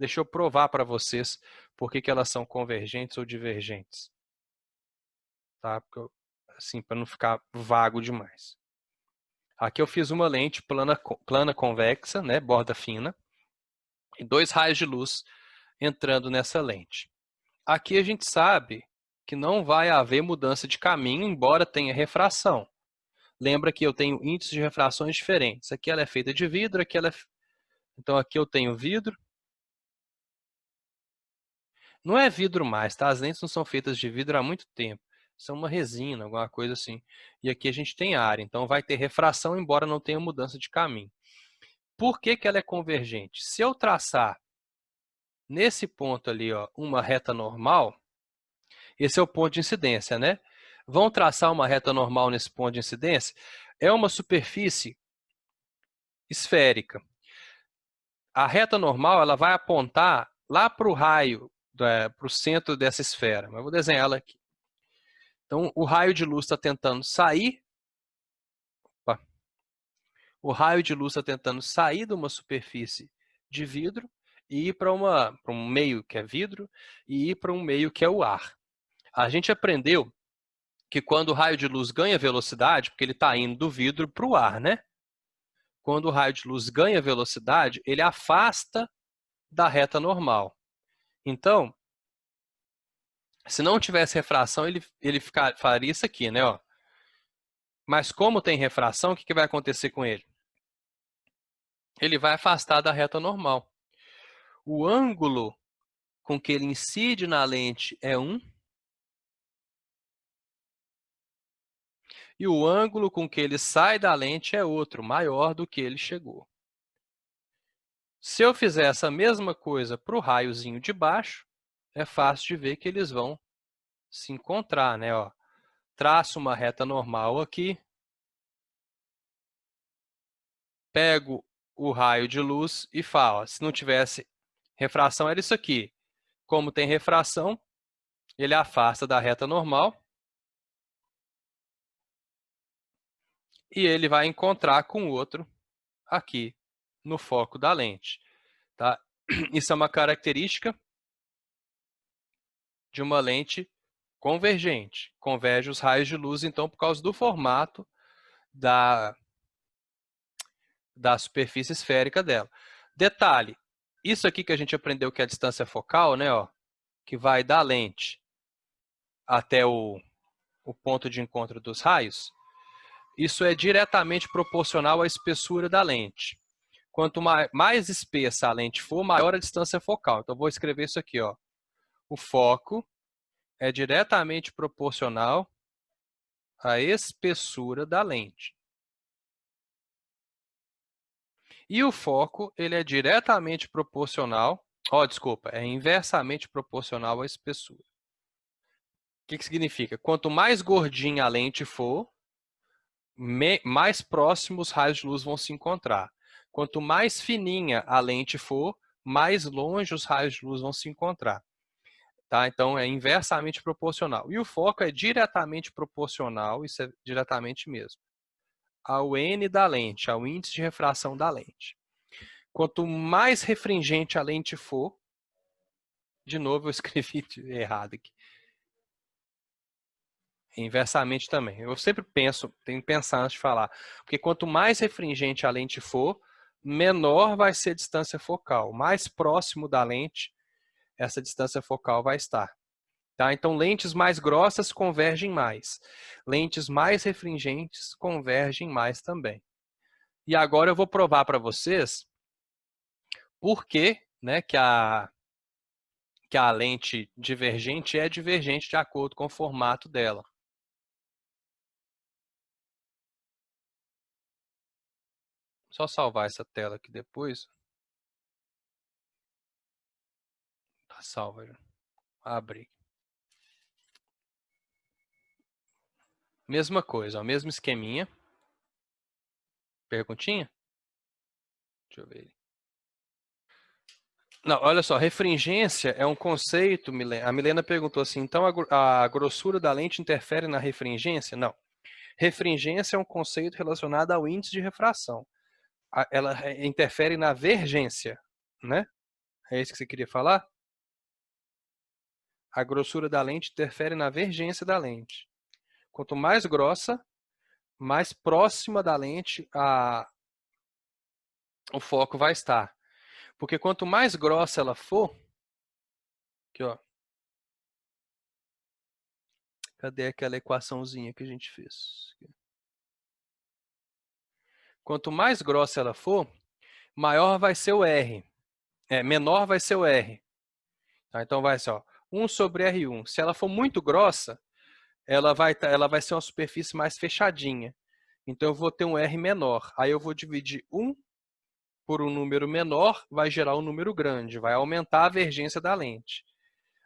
Deixa eu provar para vocês por que elas são convergentes ou divergentes. Tá? Assim, para não ficar vago demais. Aqui eu fiz uma lente plana convexa, né, borda fina, e 2 raios de luz entrando nessa lente. Aqui a gente sabe que não vai haver mudança de caminho, embora tenha refração. Lembra que eu tenho índices de refrações diferentes. Aqui ela é feita de vidro, aqui ela é... Então aqui eu tenho vidro. Não é vidro mais, tá? As lentes não são feitas de vidro há muito tempo. São uma resina, alguma coisa assim. E aqui a gente tem ar, então vai ter refração, embora não tenha mudança de caminho. Por que ela é convergente? Se eu traçar nesse ponto ali, ó, uma reta normal, esse é o ponto de incidência, né? Vão traçar uma reta normal nesse ponto de incidência? É uma superfície esférica. A reta normal ela vai apontar lá para o raio, para o centro dessa esfera. Mas eu vou desenhar ela aqui. Então, o raio de luz está tentando sair. Opa, o raio de luz está tentando sair de uma superfície de vidro e ir para um meio que é vidro e ir para um meio que é o ar. A gente aprendeu que quando o raio de luz ganha velocidade, porque ele está indo do vidro para o ar, né? Quando o raio de luz ganha velocidade, ele afasta da reta normal. Então, se não tivesse refração, ele faria isso aqui, né? Ó. Mas como tem refração, o que vai acontecer com ele? Ele vai afastar da reta normal. O ângulo com que ele incide na lente é 1. E o ângulo com que ele sai da lente é outro, maior do que ele chegou. Se eu fizer essa mesma coisa para o raiozinho de baixo, é fácil de ver que eles vão se encontrar, né? Ó, traço uma reta normal aqui, pego o raio de luz e falo, se não tivesse refração era isso aqui. Como tem refração, ele afasta da reta normal e ele vai encontrar com o outro aqui no foco da lente. Tá? Isso é uma característica de uma lente convergente. Converge os raios de luz, então, por causa do formato da superfície esférica dela. Detalhe, isso aqui que a gente aprendeu que é a distância focal, né, ó, que vai da lente até o ponto de encontro dos raios, isso é diretamente proporcional à espessura da lente. Quanto mais espessa a lente for, maior a distância focal. Então, vou escrever isso aqui, ó. O foco é diretamente proporcional à espessura da lente. E o foco, ele é diretamente proporcional, desculpa, é inversamente proporcional à espessura. O que significa? Quanto mais gordinha a lente for, mais próximos os raios de luz vão se encontrar. Quanto mais fininha a lente for, mais longe os raios de luz vão se encontrar. Tá? Então, é inversamente proporcional. E o foco é diretamente proporcional, isso é diretamente mesmo, ao N da lente, ao índice de refração da lente. Quanto mais refringente a lente for, de novo eu escrevi errado aqui, inversamente também. Eu sempre penso, tenho que pensar antes de falar, porque quanto mais refringente a lente for, menor vai ser a distância focal. Mais próximo da lente, essa distância focal vai estar. Tá? Então, lentes mais grossas convergem mais. Lentes mais refringentes convergem mais também. E agora eu vou provar para vocês por que, né, que a lente divergente é divergente de acordo com o formato dela. Só salvar essa tela aqui depois. Tá salva já. Abrir. Mesma coisa, ó, mesmo esqueminha. Perguntinha? Deixa eu ver. Não, olha só, refringência é um conceito, a Milena perguntou assim, então a grossura da lente interfere na refringência? Não. Refringência é um conceito relacionado ao índice de refração. Ela interfere na vergência, né? É isso que você queria falar? A grossura da lente interfere na vergência da lente. Quanto mais grossa, mais próxima da lente o foco vai estar. Porque quanto mais grossa ela for, aqui ó, cadê aquela equaçãozinha que a gente fez? Quanto mais grossa ela for, maior vai ser o R. Menor vai ser o R. Tá? Então vai ser ó, 1 sobre R1. Se ela for muito grossa, ela vai ser uma superfície mais fechadinha. Então eu vou ter um R menor. Aí eu vou dividir 1 por um número menor, vai gerar um número grande, vai aumentar a vergência da lente.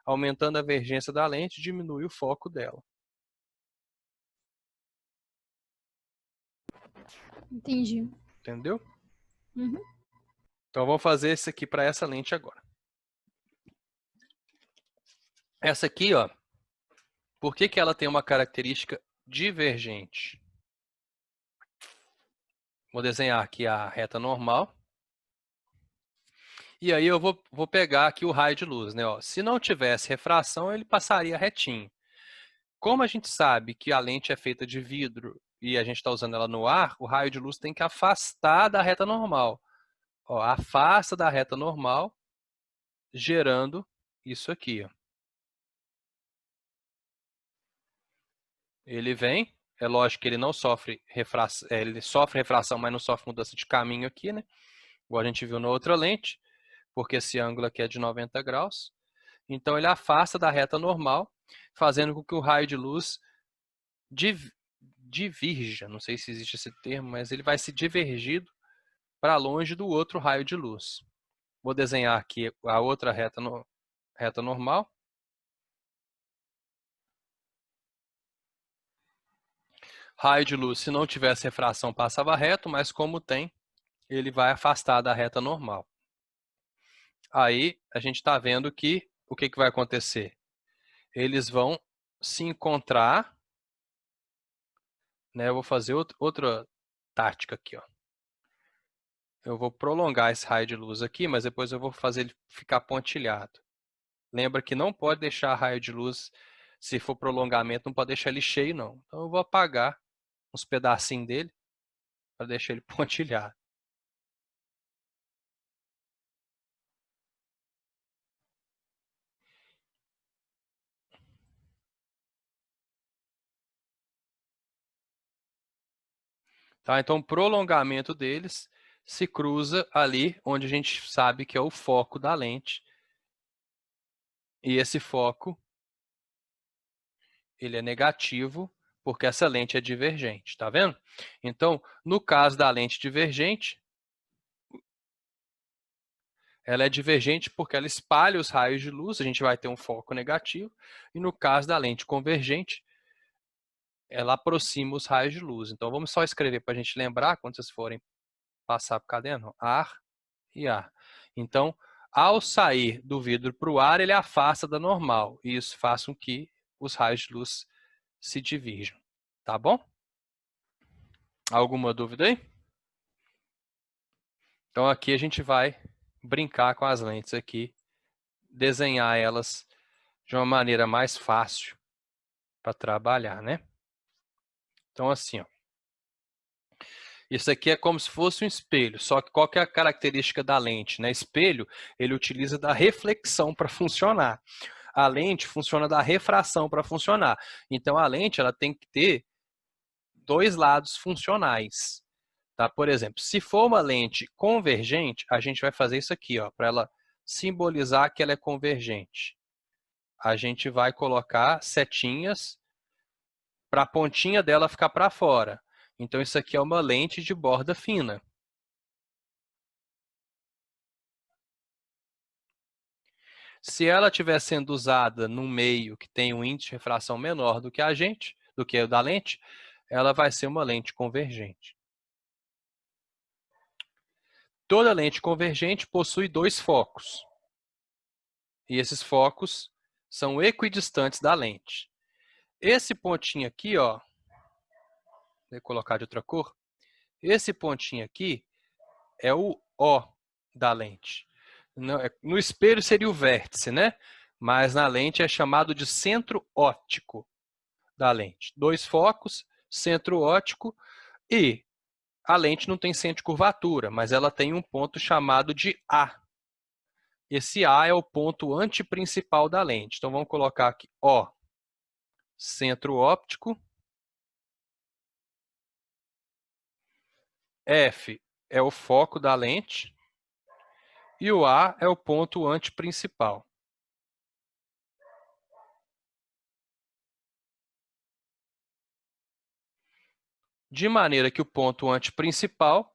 Aumentando a vergência da lente, diminui o foco dela. Entendi. Entendeu? Uhum. Então vamos fazer esse aqui para essa lente agora. Essa aqui, ó, por que que ela tem uma característica divergente? Vou desenhar aqui a reta normal. E aí eu vou pegar aqui o raio de luz, né? Ó, se não tivesse refração, ele passaria retinho. Como a gente sabe que a lente é feita de vidro e a gente está usando ela no ar, o raio de luz tem que afastar da reta normal. Ó, afasta da reta normal, gerando isso aqui. Ó. Ele vem, é lógico que ele não sofre refração, ele sofre refração, mas não sofre mudança de caminho aqui, né? Igual a gente viu na outra lente, porque esse ângulo aqui é de 90 graus. Então ele afasta da reta normal, fazendo com que o raio de luz divirja, não sei se existe esse termo, mas ele vai se divergido para longe do outro raio de luz. Vou desenhar aqui a outra reta normal. Raio de luz, se não tivesse refração, passava reto, mas como tem, ele vai afastar da reta normal. Aí a gente está vendo que o que vai acontecer? Eles vão se encontrar, né? Eu vou fazer outra tática aqui, ó. Eu vou prolongar esse raio de luz aqui, mas depois eu vou fazer ele ficar pontilhado. Lembra que não pode deixar raio de luz, se for prolongamento, não pode deixar ele cheio, não. Então eu vou apagar uns pedacinhos dele para deixar ele pontilhado. Tá? Então o prolongamento deles se cruza ali onde a gente sabe que é o foco da lente. E esse foco, ele é negativo porque essa lente é divergente, tá vendo? Então, no caso da lente divergente, ela é divergente porque ela espalha os raios de luz, a gente vai ter um foco negativo. E no caso da lente convergente, ela aproxima os raios de luz. Então, vamos só escrever para a gente lembrar, quando vocês forem passar para o caderno, ar e ar. Então, ao sair do vidro para o ar, ele afasta da normal. E isso faz com que os raios de luz se divirjam. Tá bom? Alguma dúvida aí? Então, aqui a gente vai brincar com as lentes aqui, desenhar elas de uma maneira mais fácil para trabalhar, né? Então, assim, ó. Isso aqui é como se fosse um espelho, só que qual que é a característica da lente? Né? Espelho, ele utiliza da reflexão para funcionar. A lente funciona da refração para funcionar. Então, a lente ela tem que ter dois lados funcionais. Tá? Por exemplo, se for uma lente convergente, a gente vai fazer isso aqui, para ela simbolizar que ela é convergente. A gente vai colocar setinhas para a pontinha dela ficar para fora. Então, isso aqui é uma lente de borda fina. Se ela estiver sendo usada num meio que tem um índice de refração menor do que o da lente, ela vai ser uma lente convergente. Toda lente convergente possui dois focos. E esses focos são equidistantes da lente. Esse pontinho aqui, ó, vou colocar de outra cor. Esse pontinho aqui é o O da lente. No espelho seria o vértice, né? Mas na lente é chamado de centro óptico da lente. 2 focos, centro óptico, e a lente não tem centro de curvatura, mas ela tem um ponto chamado de A. Esse A é o ponto antiprincipal da lente. Então vamos colocar aqui O, centro óptico. F é o foco da lente. E o A é o ponto antiprincipal. De maneira que o ponto antiprincipal,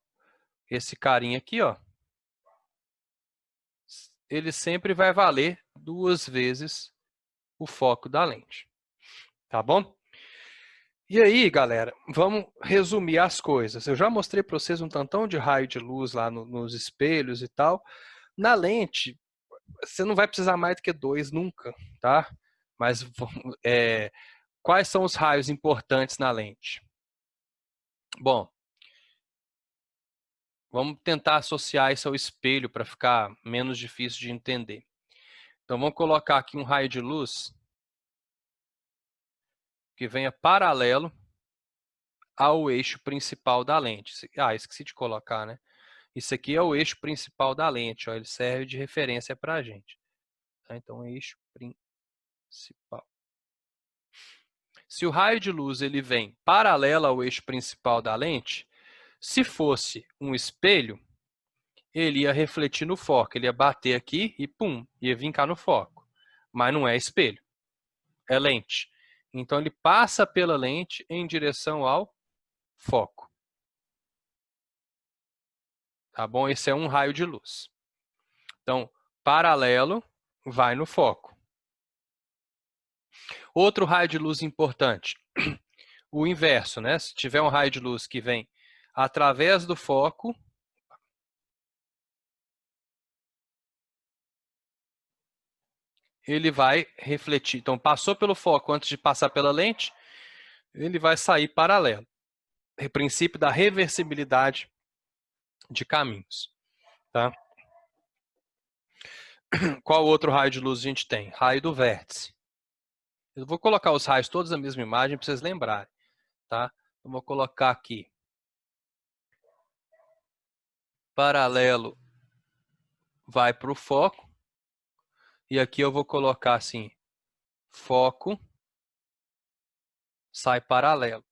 esse carinha aqui, ó, ele sempre vai valer 2 vezes o foco da lente. Tá bom? E aí, galera, vamos resumir as coisas. Eu já mostrei para vocês um tantão de raio de luz lá nos espelhos e tal. Na lente, você não vai precisar mais do que 2 nunca, tá? Mas quais são os raios importantes na lente? Bom, vamos tentar associar isso ao espelho para ficar menos difícil de entender. Então, vamos colocar aqui um raio de luz que venha paralelo ao eixo principal da lente. Ah, esqueci de colocar, né? Isso aqui é o eixo principal da lente, ó, ele serve de referência para a gente. Tá? Então, eixo principal. Se o raio de luz ele vem paralelo ao eixo principal da lente, se fosse um espelho, ele ia refletir no foco, ele ia bater aqui e pum, ia vincar no foco. Mas não é espelho, é lente. Então ele passa pela lente em direção ao foco. Tá bom? Esse é um raio de luz. Então, paralelo vai no foco. Outro raio de luz importante, o inverso, né? Se tiver um raio de luz que vem através do foco, ele vai refletir. Então, passou pelo foco antes de passar pela lente, ele vai sair paralelo. O princípio da reversibilidade de caminhos. Tá? Qual outro raio de luz a gente tem? Raio do vértice. Eu vou colocar os raios todos na mesma imagem para vocês lembrarem. Tá? Eu vou colocar aqui paralelo vai para o foco. E aqui eu vou colocar assim, foco, sai paralelo.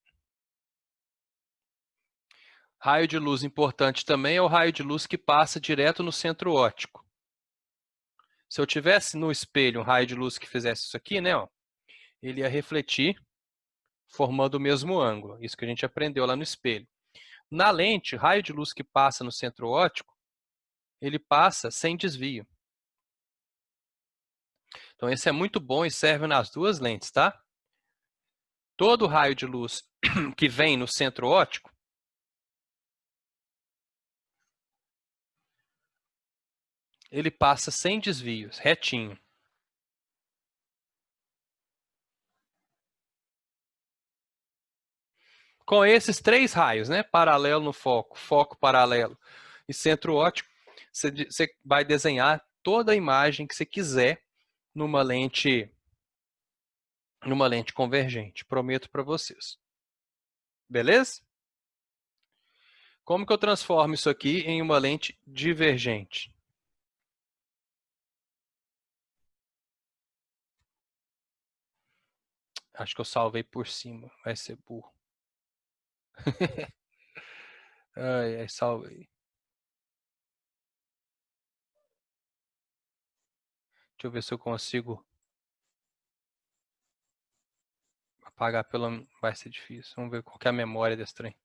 Raio de luz importante também é o raio de luz que passa direto no centro óptico. Se eu tivesse no espelho um raio de luz que fizesse isso aqui, né, ó, ele ia refletir formando o mesmo ângulo. Isso que a gente aprendeu lá no espelho. Na lente, raio de luz que passa no centro óptico, ele passa sem desvio. Então esse é muito bom e serve nas duas lentes, tá? Todo raio de luz que vem no centro óptico, ele passa sem desvios, retinho. Com esses 3 raios, né? Paralelo no foco, foco paralelo e centro óptico, você vai desenhar toda a imagem que você quiser numa lente convergente. Prometo para vocês. Beleza? Como que eu transformo isso aqui em uma lente divergente? Acho que eu salvei por cima. Vai ser burro. Ai, salvei. Deixa eu ver se eu consigo apagar pelo... Vai ser difícil. Vamos ver qual que é a memória desse trem.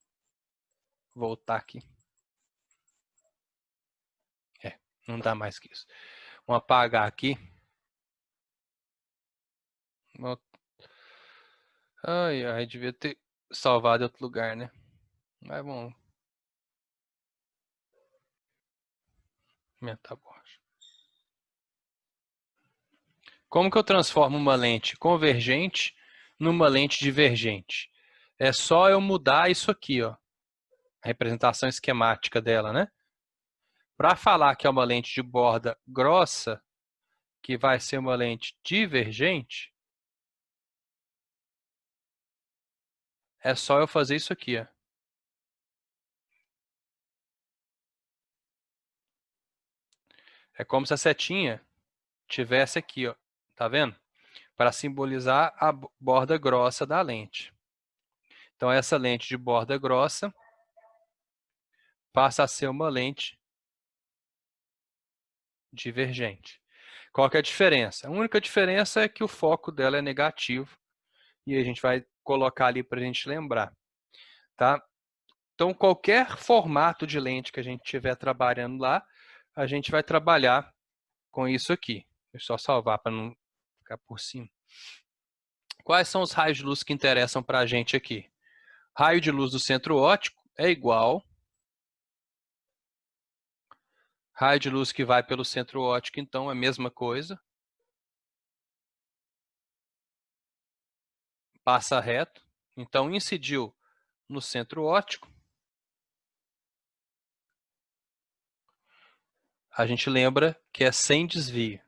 Voltar aqui. Não dá mais que isso. Vamos apagar aqui. Ai, devia ter salvado em outro lugar, né? Mas bom. Aumentar a borracha. Como que eu transformo uma lente convergente numa lente divergente? É só eu mudar isso aqui, ó. A representação esquemática dela, né? Para falar que é uma lente de borda grossa, que vai ser uma lente divergente, é só eu fazer isso aqui, ó. É como se a setinha tivesse aqui, ó. Tá vendo? Para simbolizar a borda grossa da lente. Então, essa lente de borda grossa passa a ser uma lente divergente. Qual que é a diferença? A única diferença é que o foco dela é negativo e a gente vai colocar ali para a gente lembrar, tá? Então, qualquer formato de lente que a gente estiver trabalhando lá, a gente vai trabalhar com isso aqui. Deixa eu só salvar para não ficar por cima. Quais são os raios de luz que interessam para a gente aqui? Raio de luz do centro óptico é igual raio de luz que vai pelo centro óptico, então é a mesma coisa. Passa reto. Então, incidiu no centro óptico. A gente lembra que é sem desvio.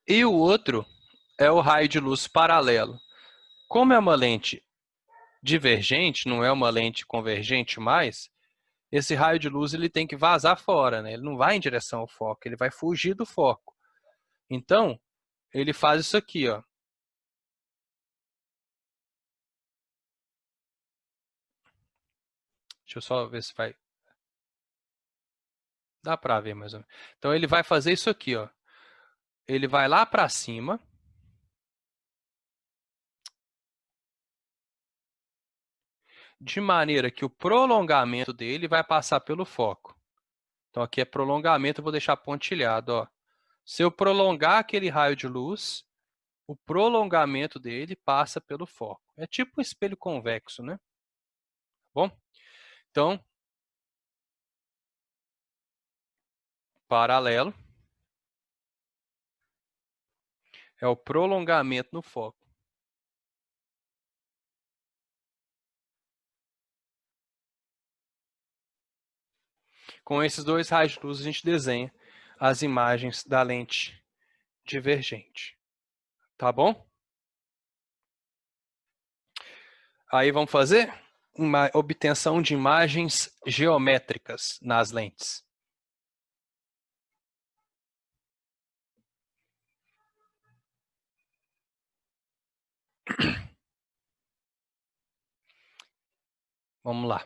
E o outro é o raio de luz paralelo. Como é uma lente divergente, não é uma lente convergente mais, esse raio de luz ele tem que vazar fora, né? Ele não vai em direção ao foco, ele vai fugir do foco. Então, ele faz isso aqui, ó. Deixa eu só ver se vai... Dá para ver mais ou menos. Então, ele vai fazer isso aqui, ó. Ele vai lá para cima. De maneira que o prolongamento dele vai passar pelo foco. Então, aqui é prolongamento, eu vou deixar pontilhado, ó. Se eu prolongar aquele raio de luz, o prolongamento dele passa pelo foco. É tipo um espelho convexo, né? Bom, então, paralelo é o prolongamento no foco. Com esses dois raios de luz, a gente desenha as imagens da lente divergente. Tá bom? Aí vamos fazer uma obtenção de imagens geométricas nas lentes. Vamos lá.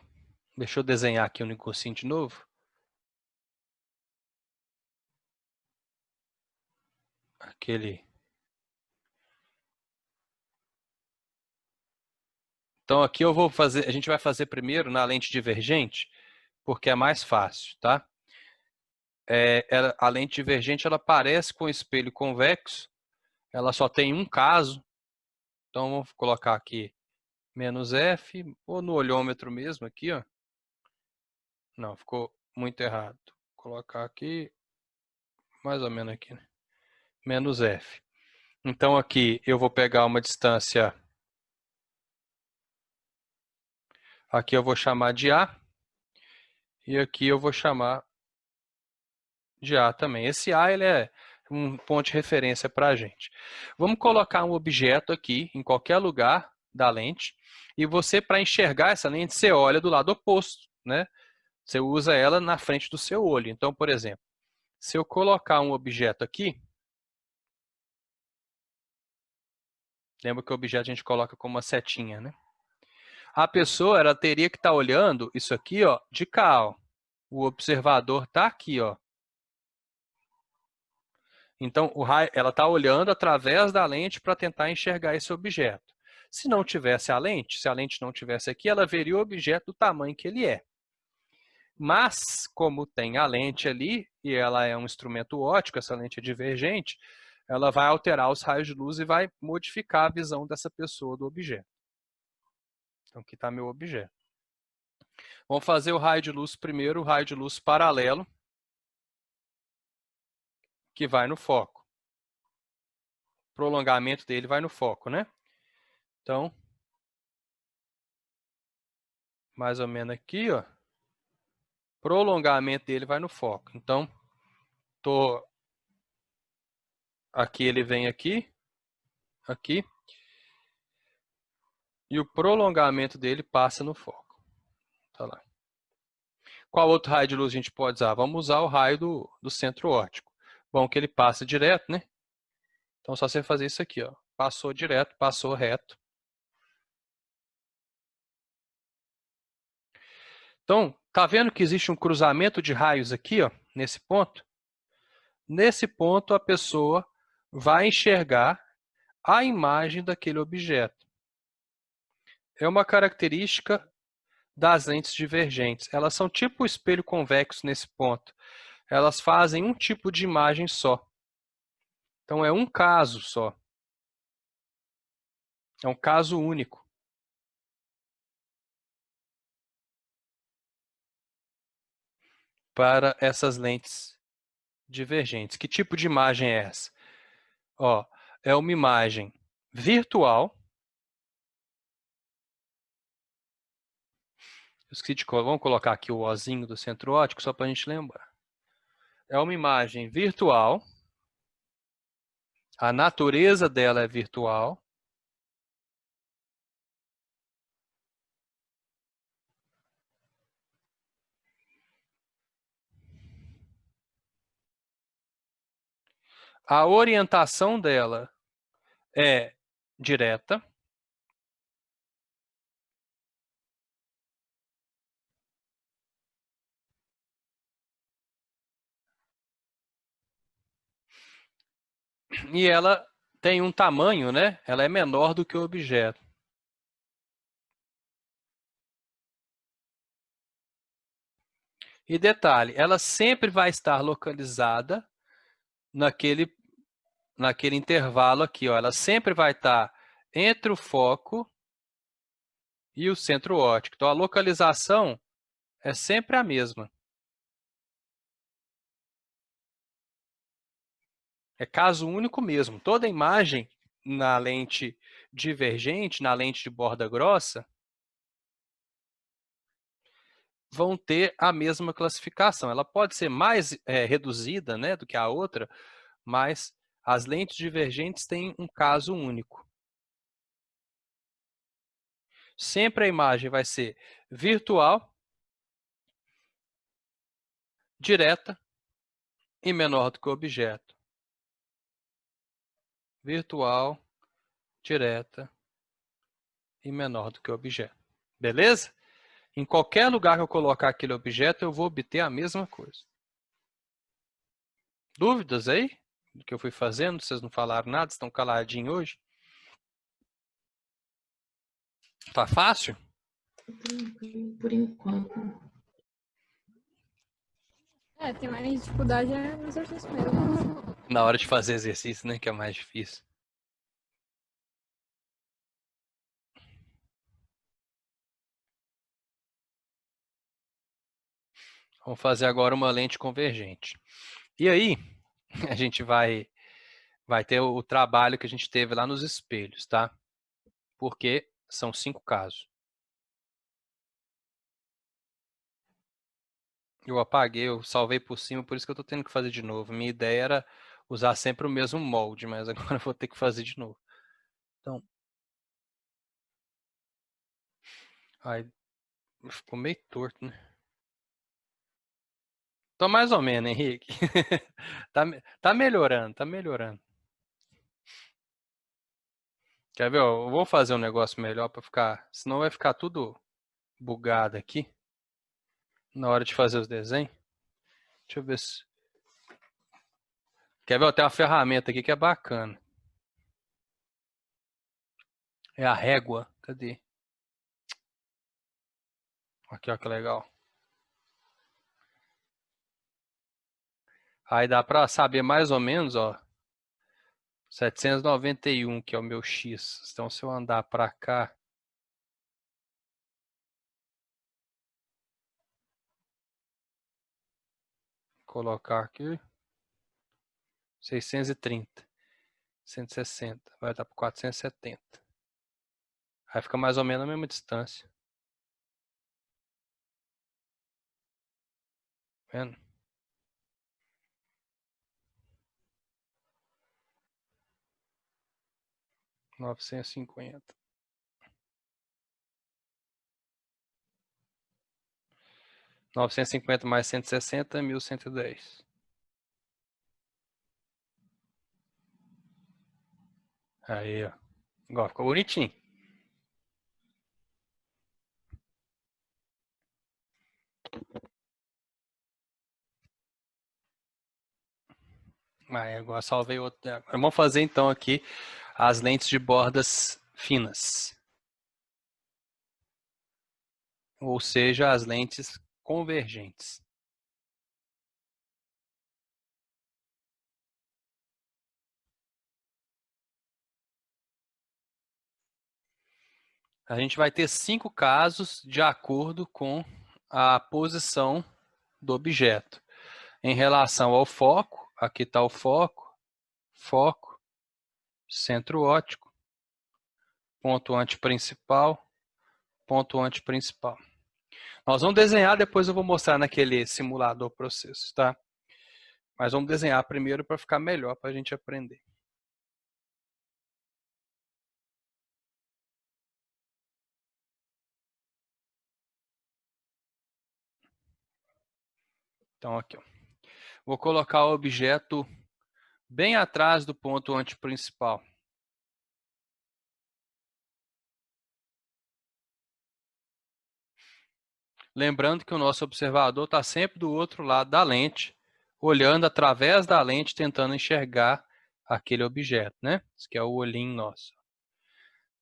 Deixa eu desenhar aqui um negocinho de novo. Aquele. Então aqui eu vou fazer, a gente vai fazer primeiro na lente divergente, porque é mais fácil, tá? A lente divergente ela parece com o espelho convexo, ela só tem um caso. Então vamos colocar aqui menos F, ou no olhômetro mesmo aqui, ó. Não, ficou muito errado. Vou colocar aqui, mais ou menos aqui, né? Menos F. Então aqui eu vou pegar uma distância, aqui eu vou chamar de A, e aqui eu vou chamar de A também. Esse A ele é um ponto de referência para a gente. Vamos colocar um objeto aqui, em qualquer lugar da lente, e você, para enxergar essa lente, você olha do lado oposto, né? Você usa ela na frente do seu olho. Então, por exemplo, se eu colocar um objeto aqui, lembra que o objeto a gente coloca como uma setinha, né? A pessoa ela teria que estar olhando isso aqui, ó, de cá, ó. O observador está aqui, ó. Então, ela está olhando através da lente para tentar enxergar esse objeto. Se não tivesse a lente, se a lente não tivesse aqui, ela veria o objeto do tamanho que ele é. Mas, como tem a lente ali, e ela é um instrumento óptico, essa lente é divergente, ela vai alterar os raios de luz e vai modificar a visão dessa pessoa do objeto. Então, aqui está meu objeto. Vamos fazer o raio de luz primeiro, o raio de luz paralelo, que vai no foco. O prolongamento dele vai no foco, né? Então, mais ou menos aqui, ó. prolongamento dele vai no foco. Então, aqui ele vem aqui, aqui, e o prolongamento dele passa no foco. Tá lá. Qual outro raio de luz a gente pode usar? Vamos usar o raio do centro óptico. Bom que ele passa direto, né? Então, só você fazer isso aqui, ó. Passou direto, passou reto. Então, tá vendo que existe um cruzamento de raios aqui, ó, nesse ponto? Nesse ponto, a pessoa vai enxergar a imagem daquele objeto. É uma característica das lentes divergentes. Elas são tipo o espelho convexo nesse ponto. Elas fazem um tipo de imagem só. Então, é um caso só. É um caso único. Para essas lentes divergentes. Que tipo de imagem é essa? Ó, é uma imagem virtual. Vamos colocar aqui o ozinho do centro óptico só para a gente lembrar. É uma imagem virtual. A natureza dela é virtual. A orientação dela é direta. E ela tem um tamanho, né? Ela é menor do que o objeto. E detalhe, ela sempre vai estar localizada naquele intervalo aqui, ó. Ela sempre vai estar entre o foco e o centro óptico. Então, a localização é sempre a mesma. É caso único mesmo. Toda imagem na lente divergente, na lente de borda grossa, vão ter a mesma classificação. Ela pode ser mais reduzida, né, do que a outra, mas as lentes divergentes têm um caso único. Sempre a imagem vai ser virtual, direta e menor do que o objeto. Virtual, direta e menor do que o objeto. Beleza? Em qualquer lugar que eu colocar aquele objeto, eu vou obter a mesma coisa. Dúvidas aí do que eu fui fazendo? Vocês não falaram nada? Estão caladinhos hoje? Tá fácil? Por enquanto. Tem mais dificuldade no exercício mesmo. Na hora de fazer exercício, né? Que é mais difícil. Vamos fazer agora uma lente convergente. E aí, a gente vai ter o trabalho que a gente teve lá nos espelhos, tá? Porque são 5 casos. Eu apaguei, eu salvei por cima, por isso que eu estou tendo que fazer de novo. Minha ideia era usar sempre o mesmo molde, mas agora eu vou ter que fazer de novo. Então, aí ficou meio torto, né? Tô mais ou menos, Henrique. Tá melhorando, tá melhorando. Quer ver? Eu vou fazer um negócio melhor para ficar, senão vai ficar tudo bugado aqui na hora de fazer os desenhos. Deixa eu ver se... Quer ver? Eu tenho uma ferramenta aqui que é bacana. É a régua. Cadê? Aqui, ó, que legal. Aí dá para saber mais ou menos, ó, 791, que é o meu X. Então, se eu andar para cá, colocar aqui, 630, 160, vai dar para 470. Aí fica mais ou menos a mesma distância. Vendo? R$ 950. 950 mais 160, 1.110. Aí, ó. Igual, ficou bonitinho. Agora salvei outro. Vamos fazer então aqui as lentes de bordas finas. Ou seja, as lentes convergentes. A gente vai ter 5 casos de acordo com a posição do objeto. Em relação ao foco, aqui está o foco, foco, centro óptico, ponto antiprincipal, ponto antiprincipal. Nós vamos desenhar, depois eu vou mostrar naquele simulador processo, tá? Mas vamos desenhar primeiro para ficar melhor para a gente aprender. Então aqui, ó. Vou colocar o objeto bem atrás do ponto antiprincipal. Lembrando que o nosso observador está sempre do outro lado da lente, olhando através da lente, tentando enxergar aquele objeto, né? Esse aqui é o olhinho nosso.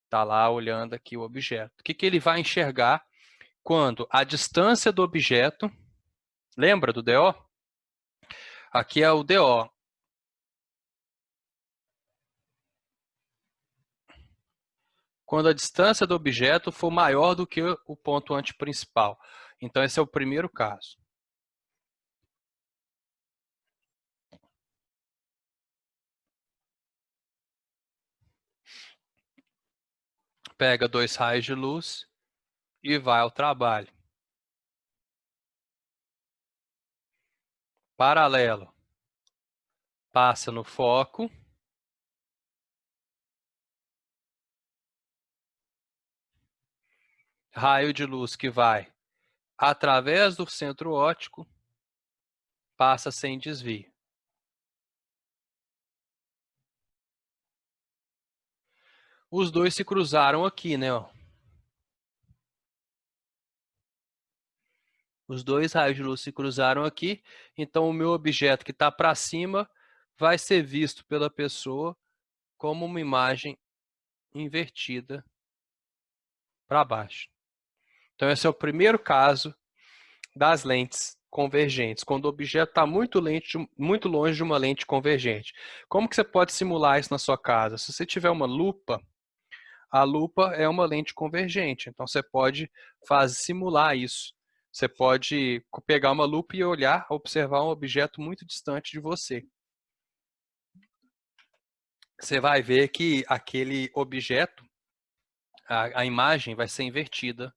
Está lá olhando aqui o objeto. O que ele vai enxergar quando a distância do objeto, lembra do DO? Aqui é o DO. Quando a distância do objeto for maior do que o ponto antiprincipal. Então, esse é o primeiro caso. Pega 2 raios de luz e vai ao trabalho. Paralelo. Passa no foco. Raio de luz que vai através do centro óptico, passa sem desvio. Os dois se cruzaram aqui, né? Ó. Os dois raios de luz se cruzaram aqui, então o meu objeto que está para cima vai ser visto pela pessoa como uma imagem invertida para baixo. Então esse é o primeiro caso das lentes convergentes, quando o objeto está muito longe de uma lente convergente. Como que você pode simular isso na sua casa? Se você tiver uma lupa, a lupa é uma lente convergente, então você pode simular isso. Você pode pegar uma lupa e olhar, observar um objeto muito distante de você. Você vai ver que aquele objeto, a imagem vai ser invertida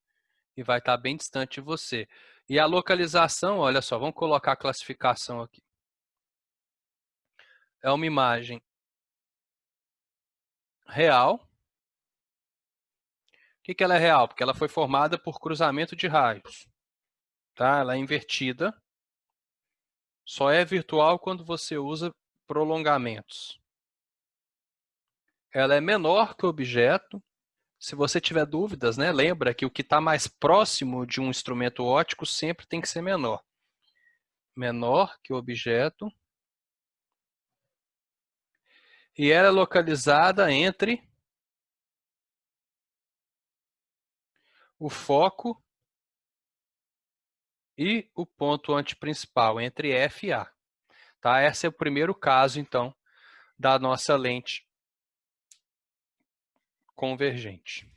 e vai estar bem distante de você. E a localização, olha só, vamos colocar a classificação aqui. É uma imagem real. Por que ela é real? Porque ela foi formada por cruzamento de raios. Tá? Ela é invertida. Só é virtual quando você usa prolongamentos. Ela é menor que o objeto. Se você tiver dúvidas, né, lembra que o que está mais próximo de um instrumento óptico sempre tem que ser menor. Menor que o objeto. E ela é localizada entre o foco e o ponto antiprincipal, entre F e A. Tá? Esse é o primeiro caso, então, da nossa lente convergente.